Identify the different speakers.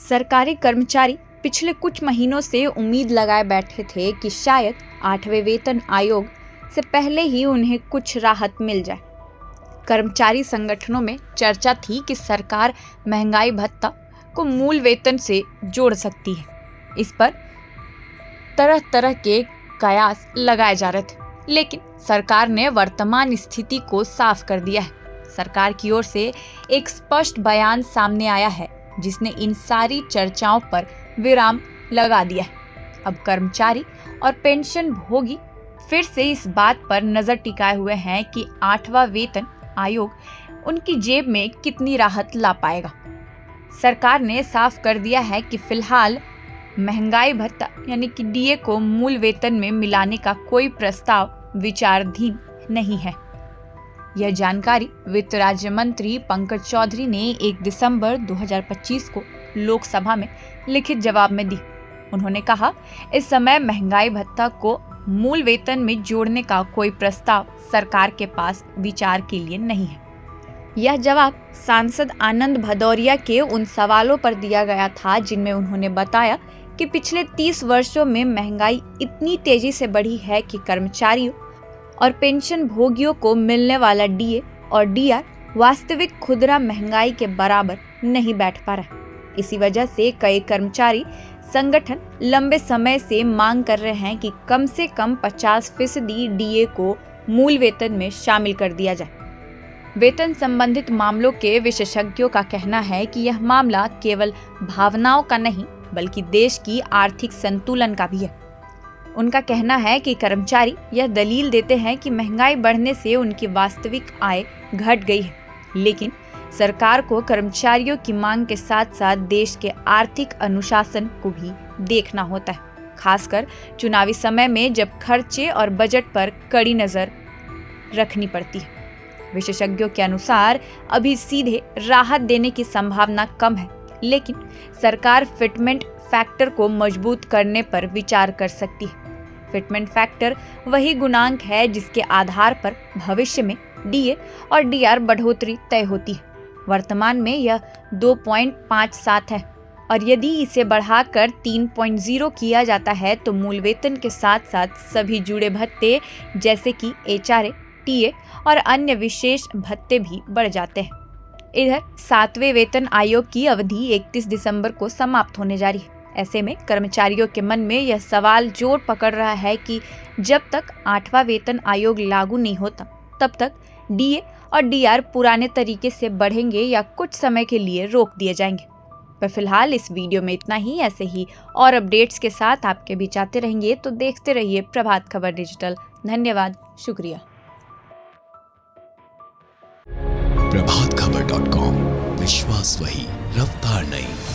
Speaker 1: सरकारी कर्मचारी पिछले कुछ महीनों से उम्मीद लगाए बैठे थे कि शायद 8वें वेतन आयोग से पहले ही उन्हें कुछ राहत मिल जाए। कर्मचारी संगठनों में चर्चा थी कि सरकार महंगाई भत्ता को मूल वेतन से जोड़ सकती है। इस पर तरह तरह के कयास लगाए जा रहे थे, लेकिन सरकार ने वर्तमान स्थिति को साफ कर दिया है। सरकार की ओर से एक स्पष्ट बयान सामने आया है जिसने इन सारी चर्चाओं पर विराम लगा दिया है। अब कर्मचारी और पेंशन भोगी फिर से इस बात पर नजर टिकाए हुए हैं कि 8वां वेतन आयोग उनकी जेब में कितनी राहत ला पाएगा। सरकार ने साफ कर दिया है कि फिलहाल महंगाई भत्ता यानी कि डीए को मूल वेतन में मिलाने का कोई प्रस्ताव विचाराधीन नहीं है। यह जानकारी वित्त राज्य मंत्री पंकज चौधरी ने 1 दिसंबर 2025 को लोकसभा में लिखित जवाब में दी। उन्होंने कहा, इस समय महंगाई भत्ता को मूल वेतन में जोड़ने का कोई प्रस्ताव सरकार के पास विचार के लिए नहीं है। यह जवाब सांसद आनंद भदौरिया के उन सवालों पर दिया गया था जिनमें उन्होंने बताया कि पिछले 30 वर्षों में महंगाई इतनी तेजी से बढ़ी है कि कर्मचारियों और पेंशन भोगियों को मिलने वाला डीए और डीआर वास्तविक खुदरा महंगाई के बराबर नहीं बैठ पा रहा। इसी वजह से कई कर्मचारी संगठन लंबे समय से मांग कर रहे हैं कि कम से कम 50% डीए को मूल वेतन में शामिल कर दिया जाए। वेतन संबंधित मामलों के विशेषज्ञों का कहना है कि यह मामला केवल भावनाओं का नहीं बल्कि देश की आर्थिक संतुलन का भी है। उनका कहना है कि कर्मचारी यह दलील देते हैं कि महंगाई बढ़ने से उनकी वास्तविक आय घट गई है, लेकिन सरकार को कर्मचारियों की मांग के साथ साथ देश के आर्थिक अनुशासन को भी देखना होता है, खासकर चुनावी समय में जब खर्चे और बजट पर कड़ी नजर रखनी पड़ती है। विशेषज्ञों के अनुसार अभी सीधे राहत देने की संभावना कम है, लेकिन सरकार फिटमेंट फैक्टर को मजबूत करने पर विचार कर सकती है। फिटमेंट फैक्टर वही गुणांक है जिसके आधार पर भविष्य में डीए और डीआर बढ़ोतरी तय होती है। वर्तमान में यह 2.57 है और यदि इसे बढ़ाकर 3.0 किया जाता है तो मूल वेतन के साथ साथ सभी जुड़े भत्ते जैसे कि एचआरए, टीए और अन्य विशेष भत्ते भी बढ़ जाते हैं। इधर 7वें वेतन आयोग की अवधि 31 दिसंबर को समाप्त होने जा रही है। ऐसे में कर्मचारियों के मन में यह सवाल जोर पकड़ रहा है कि जब तक 8वां वेतन आयोग लागू नहीं होता तब तक डीए और डीआर पुराने तरीके से बढ़ेंगे या कुछ समय के लिए रोक दिए जाएंगे। पर फिलहाल इस वीडियो में इतना ही। ऐसे ही और अपडेट्स के साथ आपके बीच आते रहेंगे, तो देखते रहिए प्रभात खबर डिजिटल। धन्यवाद, शुक्रिया।
Speaker 2: प्रभातखबर.com, विश्वास वही, रफ्तार नहीं।